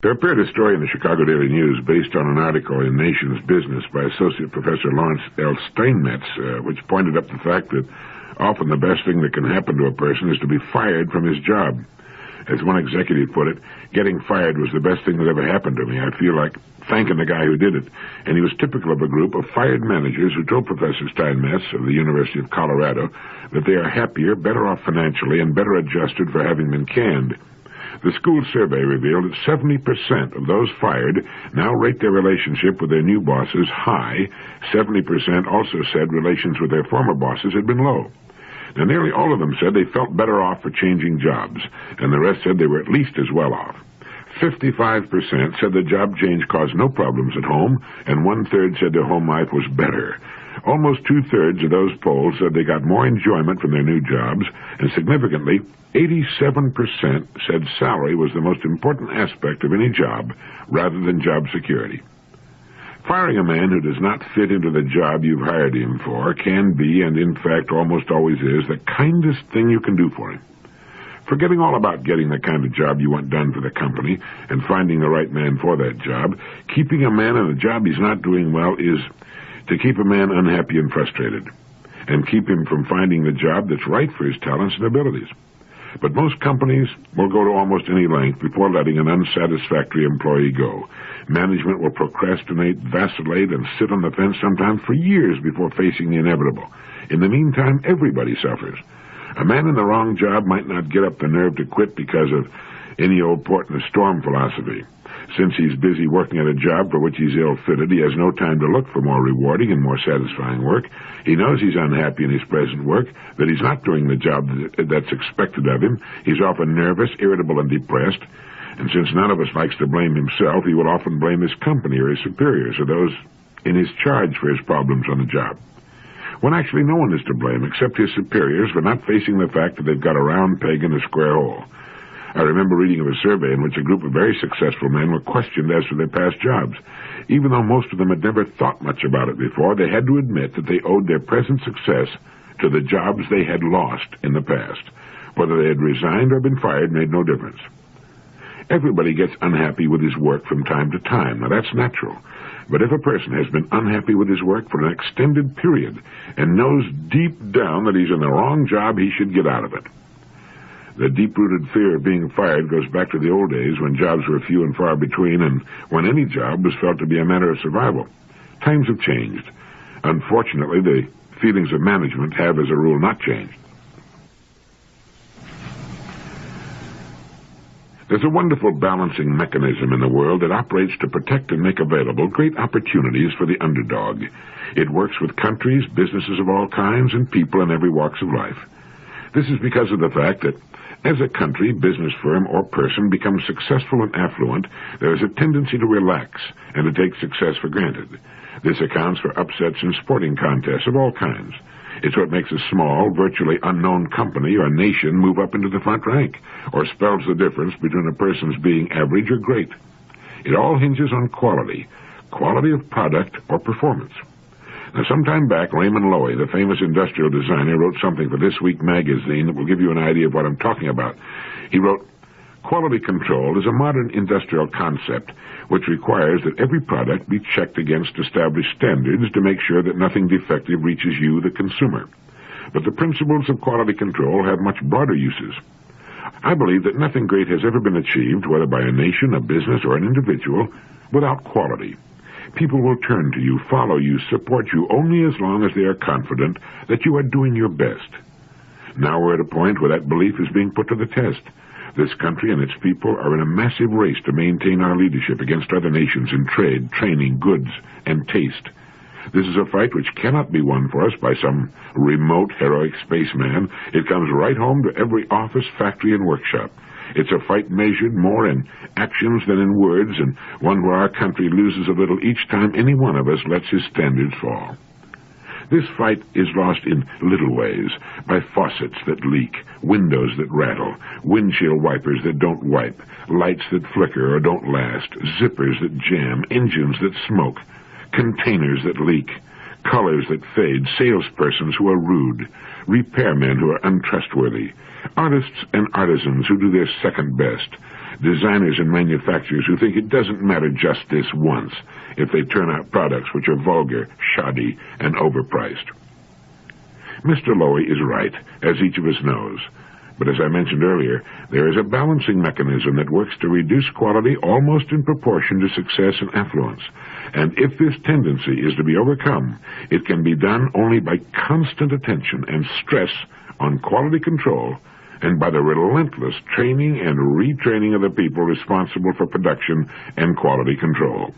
There appeared a story in the Chicago Daily News based on an article in Nation's Business by Associate Professor Lawrence L. Steinmetz, which pointed up the fact that often the best thing that can happen to a person is to be fired from his job. As one executive put it, getting fired was the best thing that ever happened to me. I feel like thanking the guy who did it. And he was typical of a group of fired managers who told Professor Steinmetz of the University of Colorado that they are happier, better off financially, and better adjusted for having been canned. The school survey revealed that 70% of those fired now rate their relationship with their new bosses high. 70% also said relations with their former bosses had been low. Now, nearly all of them said they felt better off for changing jobs, and the rest said they were at least as well off. 55% said the job change caused no problems at home, and one-third said their home life was better. Almost two-thirds of those polled said they got more enjoyment from their new jobs, and significantly, 87% said salary was the most important aspect of any job, rather than job security. Firing a man who does not fit into the job you've hired him for can be, and in fact almost always is, the kindest thing you can do for him. Forgetting all about getting the kind of job you want done for the company and finding the right man for that job, keeping a man in a job he's not doing well is to keep a man unhappy and frustrated, and keep him from finding the job that's right for his talents and abilities. But most companies will go to almost any length before letting an unsatisfactory employee go. Management will procrastinate, vacillate, and sit on the fence sometimes for years before facing the inevitable. In the meantime, everybody suffers. A man in the wrong job might not get up the nerve to quit because of any old port in a storm philosophy. Since he's busy working at a job for which he's ill-fitted, he has no time to look for more rewarding and more satisfying work. He knows he's unhappy in his present work, that he's not doing the job that's expected of him. He's often nervous, irritable, and depressed. And since none of us likes to blame himself, he will often blame his company or his superiors or those in his charge for his problems on the job. When actually no one is to blame except his superiors for not facing the fact that they've got a round peg in a square hole. I remember reading of a survey in which a group of very successful men were questioned as to their past jobs. Even though most of them had never thought much about it before, they had to admit that they owed their present success to the jobs they had lost in the past. Whether they had resigned or been fired made no difference. Everybody gets unhappy with his work from time to time. Now, that's natural. But if a person has been unhappy with his work for an extended period and knows deep down that he's in the wrong job, he should get out of it. The deep-rooted fear of being fired goes back to the old days when jobs were few and far between and when any job was felt to be a matter of survival. Times have changed. Unfortunately, the feelings of management have, as a rule, not changed. There's a wonderful balancing mechanism in the world that operates to protect and make available great opportunities for the underdog. It works with countries, businesses of all kinds, and people in every walks of life. This is because of the fact that as a country, business firm, or person becomes successful and affluent, there is a tendency to relax and to take success for granted. This accounts for upsets in sporting contests of all kinds. It's what makes a small, virtually unknown company or nation move up into the front rank, or spells the difference between a person's being average or great. It all hinges on quality of product or performance. Now, some time back, Raymond Loewy, the famous industrial designer, wrote something for This Week magazine that will give you an idea of what I'm talking about. He wrote, "Quality control is a modern industrial concept which requires that every product be checked against established standards to make sure that nothing defective reaches you, the consumer. But the principles of quality control have much broader uses. I believe that nothing great has ever been achieved, whether by a nation, a business, or an individual, without quality. People will turn to you, follow you, support you only as long as they are confident that you are doing your best. Now we're at a point where that belief is being put to the test. This country and its people are in a massive race to maintain our leadership against other nations in trade, training, goods, and taste. This is a fight which cannot be won for us by some remote, heroic spaceman. It comes right home to every office, factory, and workshop. It's a fight measured more in actions than in words, and one where our country loses a little each time any one of us lets his standards fall. This fight is lost in little ways, by faucets that leak, windows that rattle, windshield wipers that don't wipe, lights that flicker or don't last, zippers that jam, engines that smoke, containers that leak, colors that fade, salespersons who are rude, repairmen who are untrustworthy, artists and artisans who do their second best, designers and manufacturers who think it doesn't matter just this once if they turn out products which are vulgar, shoddy, and overpriced. Mr. Lowy is right, as each of us knows. But as I mentioned earlier, there is a balancing mechanism that works to reduce quality almost in proportion to success and affluence. And if this tendency is to be overcome, it can be done only by constant attention and stress on quality control and by the relentless training and retraining of the people responsible for production and quality control.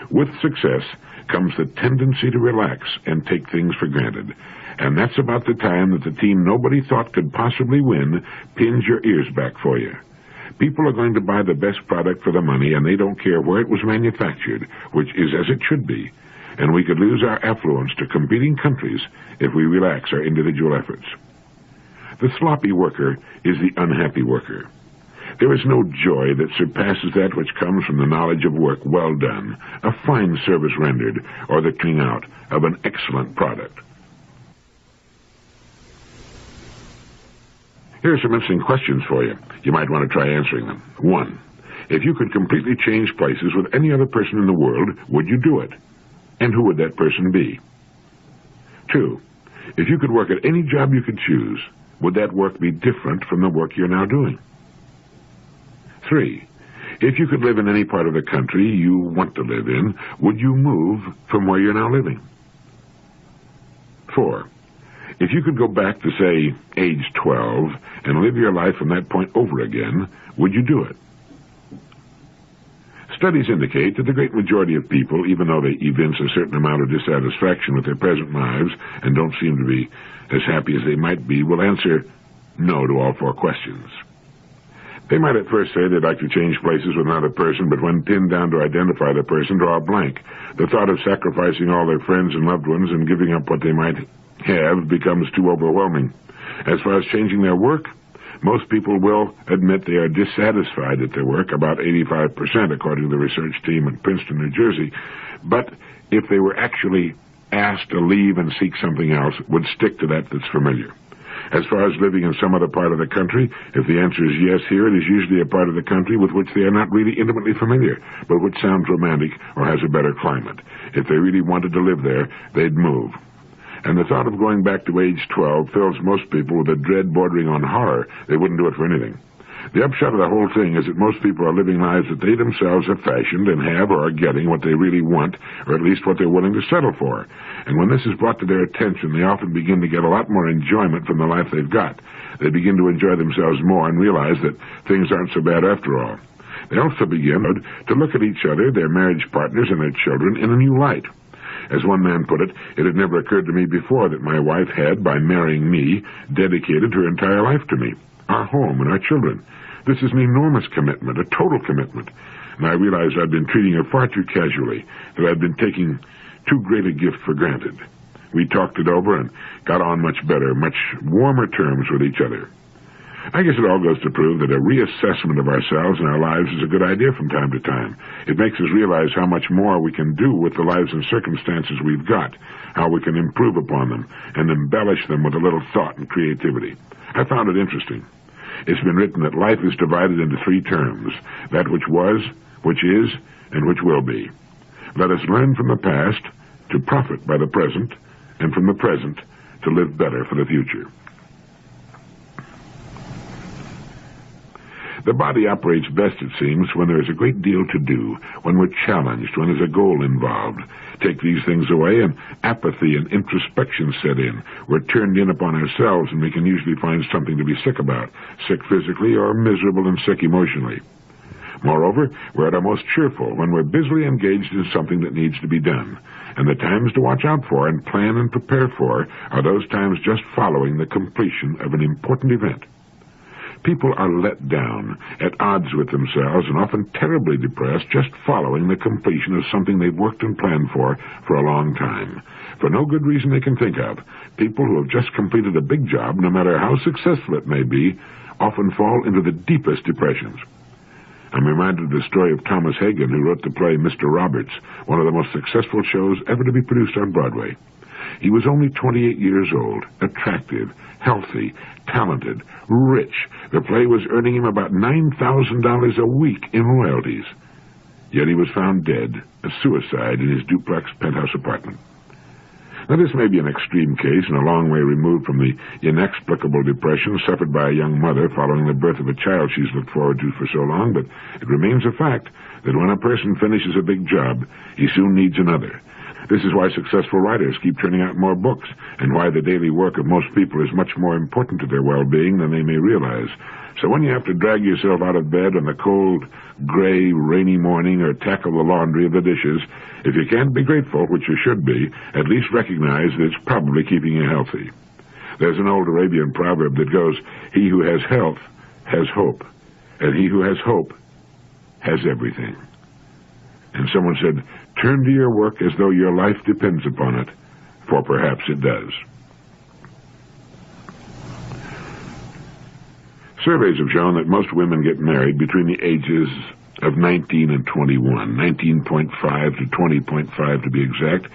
With success comes the tendency to relax and take things for granted. And that's about the time that the team nobody thought could possibly win pins your ears back for you. People are going to buy the best product for the money, and they don't care where it was manufactured, which is as it should be. And we could lose our affluence to competing countries if we relax our individual efforts. The sloppy worker is the unhappy worker. There is no joy that surpasses that which comes from the knowledge of work well done, a fine service rendered, or the turning out of an excellent product. Here are some interesting questions for you. You might want to try answering them. 1. If you could completely change places with any other person in the world, would you do it? And who would that person be? 2. If you could work at any job you could choose, would that work be different from the work you're now doing? 3. If you could live in any part of the country you want to live in, would you move from where you're now living? 4. If you could go back to, say, age 12 and live your life from that point over again, would you do it? Studies indicate that the great majority of people, even though they evince a certain amount of dissatisfaction with their present lives and don't seem to be as happy as they might be, will answer no to all 4 questions. They might at first say they'd like to change places with another person, but when pinned down to identify the person, draw a blank. The thought of sacrificing all their friends and loved ones and giving up what they might have becomes too overwhelming. As far as changing their work, most people will admit they are dissatisfied at their work, about 85% according to the research team at Princeton, New Jersey. But if they were actually asked to leave and seek something else, would stick to that that's familiar. As far as living in some other part of the country, if the answer is yes here, it is usually a part of the country with which they are not really intimately familiar, but which sounds romantic or has a better climate. If they really wanted to live there, they'd move. And the thought of going back to age 12 fills most people with a dread bordering on horror. They wouldn't do it for anything. The upshot of the whole thing is that most people are living lives that they themselves have fashioned and have or are getting what they really want, or at least what they're willing to settle for. And when this is brought to their attention, they often begin to get a lot more enjoyment from the life they've got. They begin to enjoy themselves more and realize that things aren't so bad after all. They also begin to look at each other, their marriage partners, and their children in a new light. As one man put it, it had never occurred to me before that my wife had, by marrying me, dedicated her entire life to me, our home and our children. This is an enormous commitment, a total commitment. And I realized I'd been treating her far too casually, that I'd been taking too great a gift for granted. We talked it over and got on much better, much warmer terms with each other. I guess it all goes to prove that a reassessment of ourselves and our lives is a good idea from time to time. It makes us realize how much more we can do with the lives and circumstances we've got, how we can improve upon them and embellish them with a little thought and creativity. I found it interesting. It's been written that life is divided into 3 terms, that which was, which is, and which will be. Let us learn from the past to profit by the present, and from the present to live better for the future. The body operates best, it seems, when there is a great deal to do, when we're challenged, when there's a goal involved. Take these things away, and apathy and introspection set in. We're turned in upon ourselves, and we can usually find something to be sick about, sick physically or miserable and sick emotionally. Moreover, we're at our most cheerful when we're busily engaged in something that needs to be done. And the times to watch out for and plan and prepare for are those times just following the completion of an important event. People are let down, at odds with themselves, and often terribly depressed just following the completion of something they've worked and planned for a long time. For no good reason they can think of, people who have just completed a big job, no matter how successful it may be, often fall into the deepest depressions. I'm reminded of the story of Thomas Hagen, who wrote the play Mr. Roberts, one of the most successful shows ever to be produced on Broadway. He was only 28 years old, attractive, healthy, talented, rich. The play was earning him about $9,000 a week in royalties. Yet he was found dead, a suicide, in his duplex penthouse apartment. Now, this may be an extreme case and a long way removed from the inexplicable depression suffered by a young mother following the birth of a child she's looked forward to for so long, but it remains a fact that when a person finishes a big job, he soon needs another. This is why successful writers keep turning out more books, and why the daily work of most people is much more important to their well-being than they may realize. So when you have to drag yourself out of bed on a cold, gray, rainy morning or tackle the laundry or the dishes, if you can't be grateful, which you should be, at least recognize that it's probably keeping you healthy. There's an old Arabian proverb that goes, "He who has health has hope, and he who has hope has everything." And someone said, "Turn to your work as though your life depends upon it, for perhaps it does." Surveys have shown that most women get married between the ages of 19 and 21, 19.5 to 20.5 to be exact.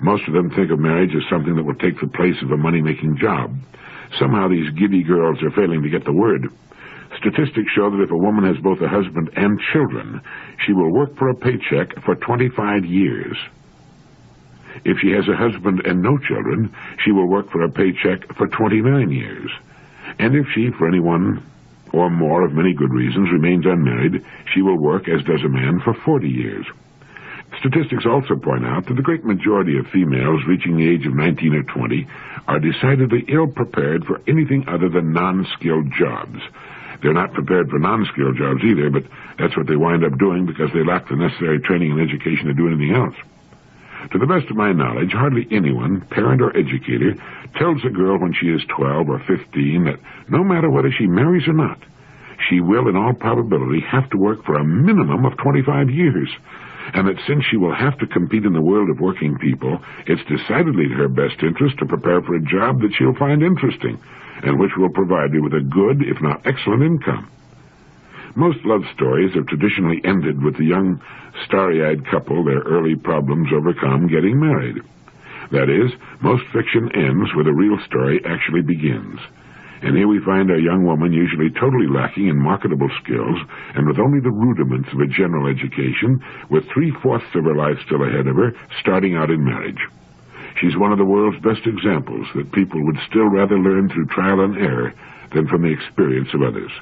Most of them think of marriage as something that will take the place of a money-making job. Somehow these giddy girls are failing to get the word. Statistics show that if a woman has both a husband and children, she will work for a paycheck for 25 years. If she has a husband and no children, she will work for a paycheck for 29 years. And if she, for any one or more of many good reasons, remains unmarried, she will work, as does a man, for 40 years. Statistics also point out that the great majority of females reaching the age of 19 or 20 are decidedly ill-prepared for anything other than non-skilled jobs. They're not prepared for non-skilled jobs either, but that's what they wind up doing because they lack the necessary training and education to do anything else. To the best of my knowledge, hardly anyone, parent or educator, tells a girl when she is 12 or 15 that no matter whether she marries or not, she will in all probability have to work for a minimum of 25 years, and that since she will have to compete in the world of working people, it's decidedly to her best interest to prepare for a job that she'll find interesting, and which will provide her with a good, if not excellent, income. Most love stories have traditionally ended with the young, starry-eyed couple, their early problems overcome, getting married. That is, most fiction ends where the real story actually begins. And here we find a young woman usually totally lacking in marketable skills and with only the rudiments of a general education, with 3/4 of her life still ahead of her, starting out in marriage. She's one of the world's best examples that people would still rather learn through trial and error than from the experience of others.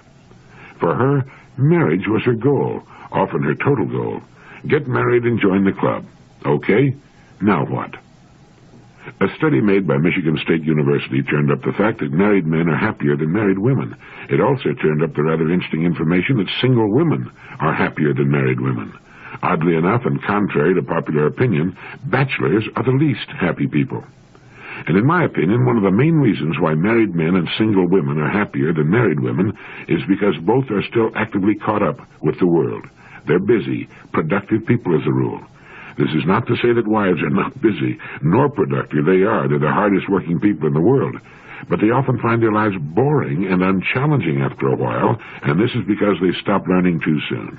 For her, marriage was her goal, often her total goal. Get married and join the club. Okay, now what? A study made by Michigan State University turned up the fact that married men are happier than married women. It also turned up the rather interesting information that single women are happier than married women. Oddly enough, and contrary to popular opinion, bachelors are the least happy people. And in my opinion, one of the main reasons why married men and single women are happier than married women is because both are still actively caught up with the world. They're busy, productive people as a rule. This is not to say that wives are not busy, nor productive. They are. They're the hardest working people in the world. But they often find their lives boring and unchallenging after a while, and this is because they stop learning too soon.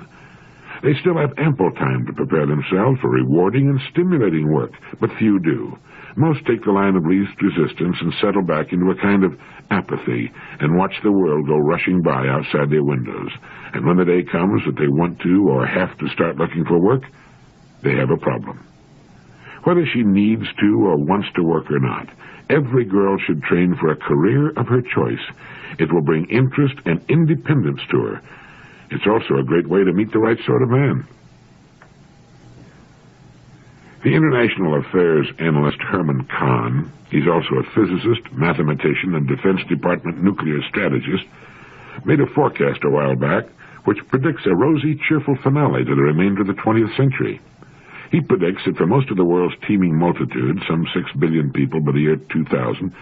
They still have ample time to prepare themselves for rewarding and stimulating work, but few do. Most take the line of least resistance and settle back into a kind of apathy and watch the world go rushing by outside their windows. And when the day comes that they want to or have to start looking for work, they have a problem. Whether she needs to or wants to work or not, every girl should train for a career of her choice. It will bring interest and independence to her. It's also a great way to meet the right sort of man. The international affairs analyst Herman Kahn, he's also a physicist, mathematician, and Defense Department nuclear strategist, made a forecast a while back which predicts a rosy, cheerful finale to the remainder of the 20th century. He predicts that for most of the world's teeming multitude, some 6 billion people by the year 2000,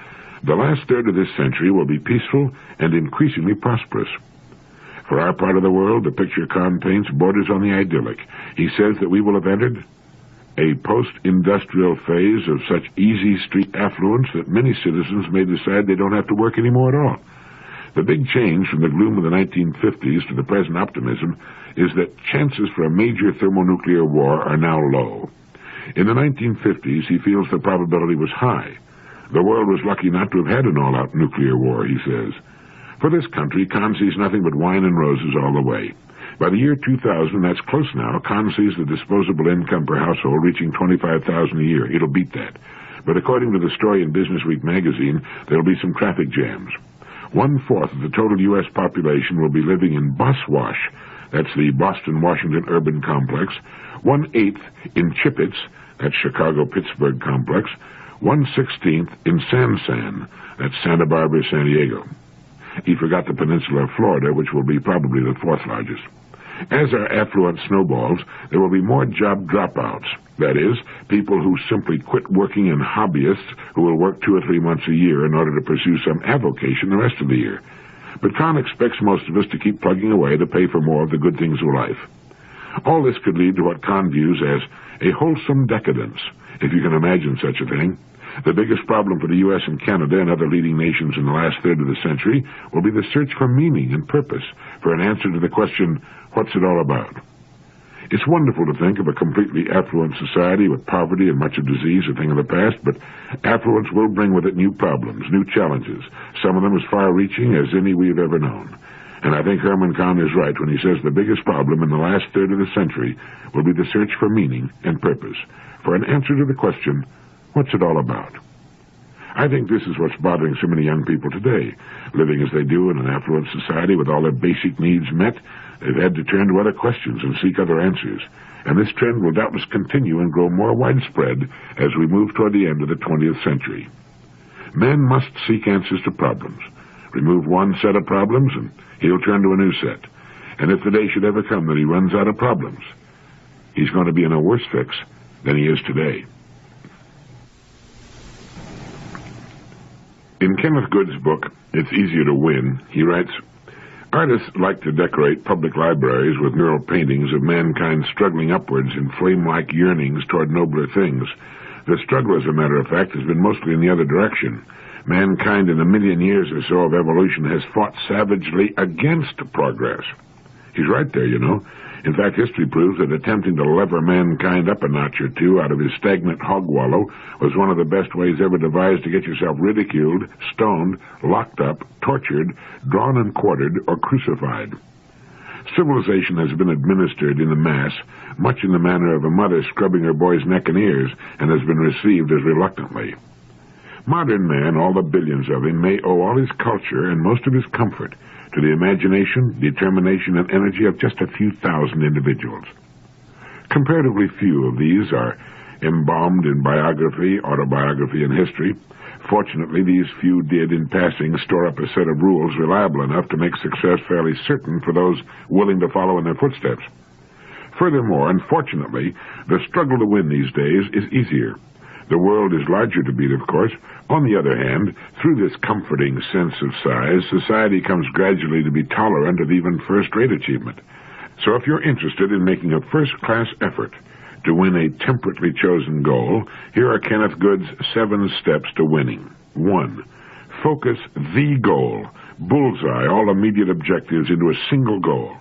the last third of this century will be peaceful and increasingly prosperous. For our part of the world, the picture Kahn paints borders on the idyllic. He says that we will have entered a post-industrial phase of such easy street affluence that many citizens may decide they don't have to work anymore at all. The big change from the gloom of the 1950s to the present optimism is that chances for a major thermonuclear war are now low. In the 1950s, he feels the probability was high. The world was lucky not to have had an all-out nuclear war, he says. For this country, Kahn sees nothing but wine and roses all the way. By the year 2000, that's close now, Kahn sees the disposable income per household reaching $25,000 a year. It'll beat that. But according to the story in Businessweek magazine, there'll be some traffic jams. 1/4 of the total U.S. population will be living in Boswash. That's the Boston-Washington urban complex. 1/8 in Chippets. That's Chicago-Pittsburgh complex. 1/16 in San. That's Santa Barbara, San Diego. He forgot the peninsula of Florida, which will be probably the 4th largest. As our affluence snowballs, there will be more job dropouts. That is, people who simply quit working and hobbyists who will work 2 or 3 months a year in order to pursue some avocation the rest of the year. But Kahn expects most of us to keep plugging away to pay for more of the good things of life. All this could lead to what Kahn views as a wholesome decadence, if you can imagine such a thing. The biggest problem for the U.S. and Canada and other leading nations in the last third of the century will be the search for meaning and purpose, for an answer to the question, what's it all about? It's wonderful to think of a completely affluent society with poverty and much of disease a thing of the past, but affluence will bring with it new problems, new challenges, some of them as far-reaching as any we've ever known. And I think Herman Kahn is right when he says the biggest problem in the last third of the century will be the search for meaning and purpose, for an answer to the question, what's it all about? I think this is what's bothering so many young people today. Living as they do in an affluent society with all their basic needs met, they've had to turn to other questions and seek other answers. And this trend will doubtless continue and grow more widespread as we move toward the end of the 20th century. Man must seek answers to problems. Remove one set of problems and he'll turn to a new set. And if the day should ever come that he runs out of problems, he's going to be in a worse fix than he is today. In Kenneth Good's book, It's Easier to Win, he writes, artists like to decorate public libraries with mural paintings of mankind struggling upwards in flame-like yearnings toward nobler things. The struggle, as a matter of fact, has been mostly in the other direction. Mankind in 1,000,000 years or so of evolution has fought savagely against progress. He's right there, you know. In fact, history proves that attempting to lever mankind up a notch or two out of his stagnant hog wallow was one of the best ways ever devised to get yourself ridiculed, stoned, locked up, tortured, drawn and quartered, or crucified. Civilization has been administered in the mass, much in the manner of a mother scrubbing her boy's neck and ears, and has been received as reluctantly. Modern man, all the billions of him, may owe all his culture and most of his comfort to the imagination, determination, and energy of just a few thousand individuals. Comparatively few of these are embalmed in biography, autobiography, and history. Fortunately, these few did, in passing, store up a set of rules reliable enough to make success fairly certain for those willing to follow in their footsteps. Furthermore, unfortunately, the struggle to win these days is easier. The world is larger to beat, of course. On the other hand, through this comforting sense of size, society comes gradually to be tolerant of even first-rate achievement. So if you're interested in making a first-class effort to win a temperately chosen goal, here are Kenneth Good's 7 steps to winning. 1. Focus the goal. Bullseye all immediate objectives into a single goal.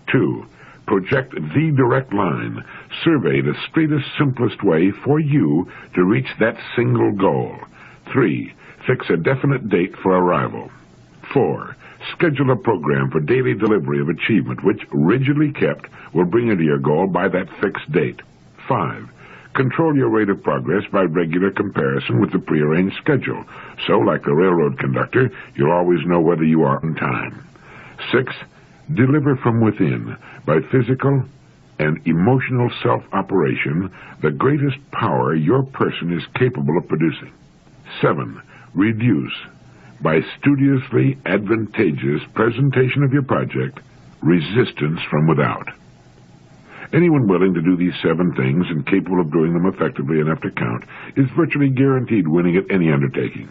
2. Project the direct line. Survey the straightest, simplest way for you to reach that single goal. 3. Fix a definite date for arrival. 4. Schedule a program for daily delivery of achievement which, rigidly kept, will bring you to your goal by that fixed date. 5. Control your rate of progress by regular comparison with the prearranged schedule. So, like the railroad conductor, you'll always know whether you are on time. 6. Deliver from within, by physical and emotional self-operation, the greatest power your person is capable of producing. 7. Reduce, by studiously advantageous presentation of your project, resistance from without. Anyone willing to do these 7 things and capable of doing them effectively enough to count is virtually guaranteed winning at any undertaking.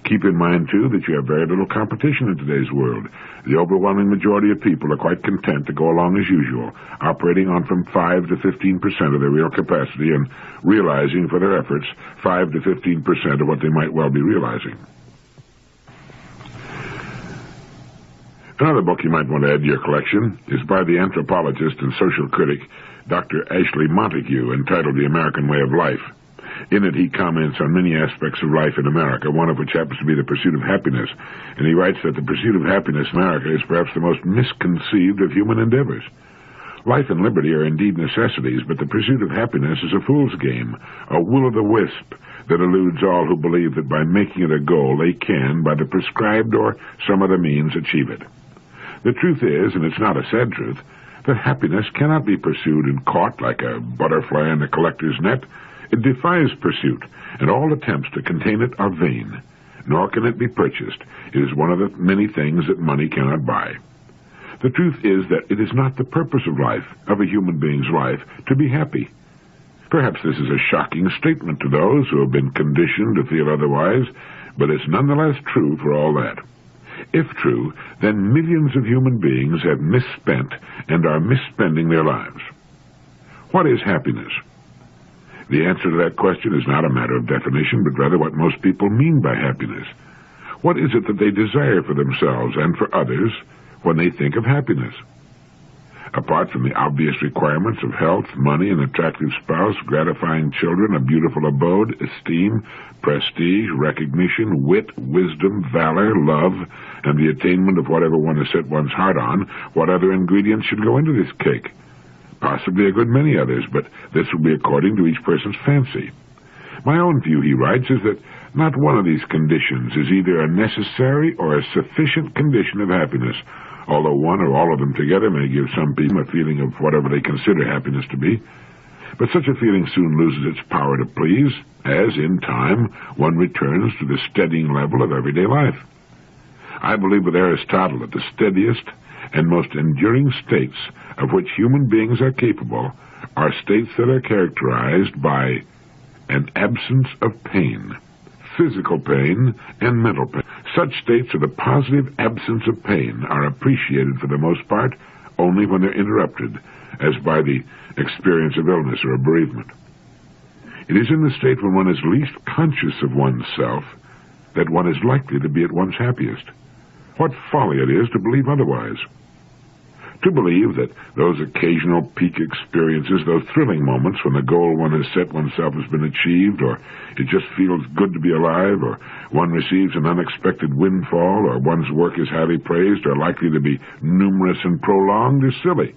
Keep in mind, too, that you have very little competition in today's world. The overwhelming majority of people are quite content to go along as usual, operating on from 5 to 15% of their real capacity and realizing for their efforts 5 to 15% of what they might well be realizing. Another book you might want to add to your collection is by the anthropologist and social critic Dr. Ashley Montagu, entitled The American Way of Life. In it, he comments on many aspects of life in America, one of which happens to be the pursuit of happiness, and he writes that the pursuit of happiness in America is perhaps the most misconceived of human endeavors. Life and liberty are indeed necessities, but the pursuit of happiness is a fool's game, a will-o'-the-wisp that eludes all who believe that by making it a goal they can, by the prescribed or some other means, achieve it. The truth is, and it's not a sad truth, that happiness cannot be pursued and caught like a butterfly in a collector's net. It defies pursuit, and all attempts to contain it are vain. Nor can it be purchased. It is one of the many things that money cannot buy. The truth is that it is not the purpose of life, of a human being's life, to be happy. Perhaps this is a shocking statement to those who have been conditioned to feel otherwise, but it's nonetheless true for all that. If true, then millions of human beings have misspent and are misspending their lives. What is happiness? The answer to that question is not a matter of definition, but rather what most people mean by happiness. What is it that they desire for themselves and for others when they think of happiness? Apart from the obvious requirements of health, money, an attractive spouse, gratifying children, a beautiful abode, esteem, prestige, recognition, wit, wisdom, valor, love, and the attainment of whatever one has set one's heart on, what other ingredients should go into this cake? Possibly a good many others, but this will be according to each person's fancy. My own view, he writes, is that not one of these conditions is either a necessary or a sufficient condition of happiness, although one or all of them together may give some people a feeling of whatever they consider happiness to be. But such a feeling soon loses its power to please, as, in time, one returns to the steadying level of everyday life. I believe with Aristotle that the steadiest and most enduring states of which human beings are capable are states that are characterized by an absence of pain, physical pain and mental pain. Such states of the positive absence of pain are appreciated for the most part only when they're interrupted, as by the experience of illness or of bereavement. It is in the state when one is least conscious of oneself that one is likely to be at one's happiest. What folly it is to believe otherwise. To believe that those occasional peak experiences, those thrilling moments when the goal one has set oneself has been achieved, or it just feels good to be alive, or one receives an unexpected windfall, or one's work is highly praised, are likely to be numerous and prolonged, is silly.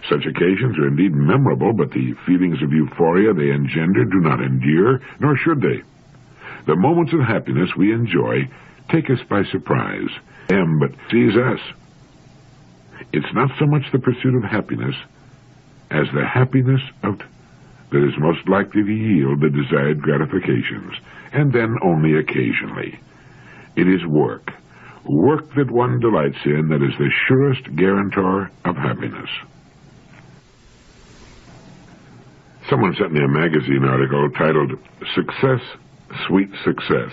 Such occasions are indeed memorable, but the feelings of euphoria they engender do not endure, nor should they. The moments of happiness we enjoy take us by surprise, but seize us. It's not so much the pursuit of happiness as the happiness that is most likely to yield the desired gratifications, and then only occasionally. It is work that one delights in, that is the surest guarantor of happiness. Someone sent me a magazine article titled Success, Sweet Success.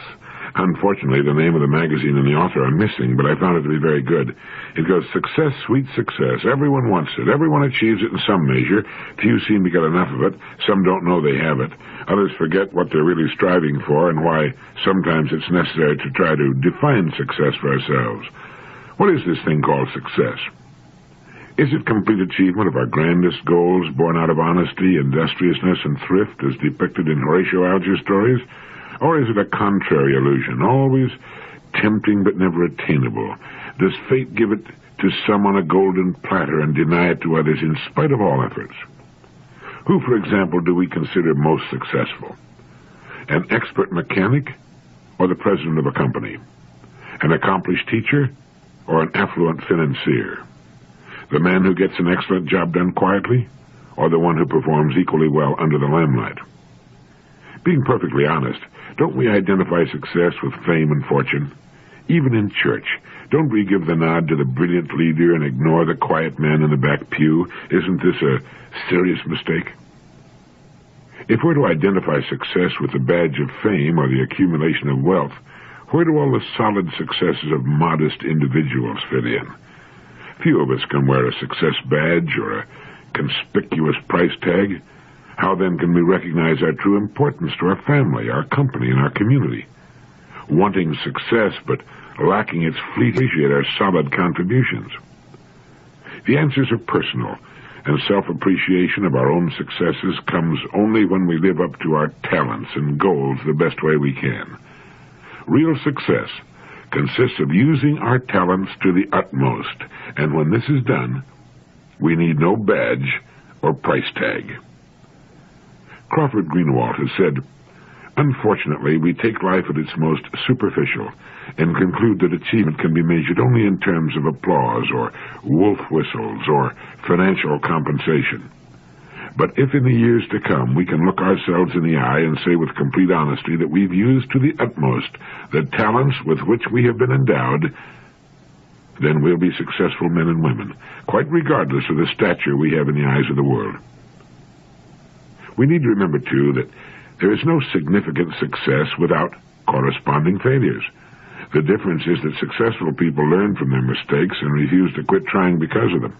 Unfortunately, the name of the magazine and the author are missing, but I found it to be very good. It goes, success, sweet success. Everyone wants it. Everyone achieves it in some measure. Few seem to get enough of it. Some don't know they have it. Others forget what they're really striving for and why sometimes it's necessary to try to define success for ourselves. What is this thing called success? Is it complete achievement of our grandest goals born out of honesty, industriousness, and thrift as depicted in Horatio Alger's stories? Or is it a contrary illusion, always tempting but never attainable? Does fate give it to some on a golden platter and deny it to others in spite of all efforts? Who, for example, do we consider most successful? An expert mechanic or the president of a company? An accomplished teacher or an affluent financier? The man who gets an excellent job done quietly or the one who performs equally well under the limelight? Being perfectly honest, don't we identify success with fame and fortune? Even in church, don't we give the nod to the brilliant leader and ignore the quiet man in the back pew? Isn't this a serious mistake? If we're to identify success with the badge of fame or the accumulation of wealth, where do all the solid successes of modest individuals fit in? Few of us can wear a success badge or a conspicuous price tag. How then can we recognize our true importance to our family, our company, and our community? Wanting success but lacking its fleet appreciate our solid contributions? The answers are personal, and self-appreciation of our own successes comes only when we live up to our talents and goals the best way we can. Real success consists of using our talents to the utmost, and when this is done, we need no badge or price tag. Crawford Greenwald has said, "Unfortunately, we take life at its most superficial and conclude that achievement can be measured only in terms of applause or wolf whistles or financial compensation. But if in the years to come we can look ourselves in the eye and say with complete honesty that we've used to the utmost the talents with which we have been endowed, then we'll be successful men and women, quite regardless of the stature we have in the eyes of the world." We need to remember, too, that there is no significant success without corresponding failures. The difference is that successful people learn from their mistakes and refuse to quit trying because of them.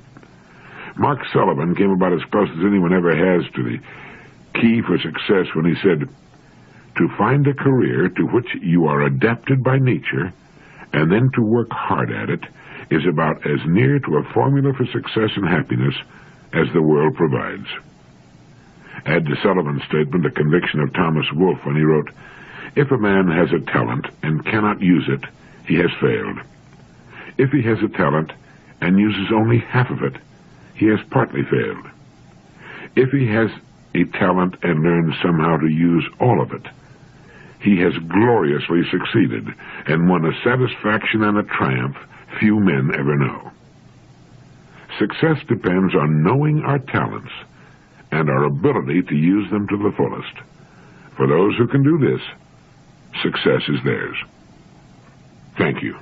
Mark Sullivan came about as close as anyone ever has to the key for success when he said, "To find a career to which you are adapted by nature and then to work hard at it is about as near to a formula for success and happiness as the world provides." Add to Sullivan's statement a conviction of Thomas Wolfe when he wrote, "If a man has a talent and cannot use it, he has failed. If he has a talent and uses only half of it, he has partly failed. If he has a talent and learns somehow to use all of it, he has gloriously succeeded and won a satisfaction and a triumph few men ever know." Success depends on knowing our talents and our ability to use them to the fullest. For those who can do this, success is theirs. Thank you.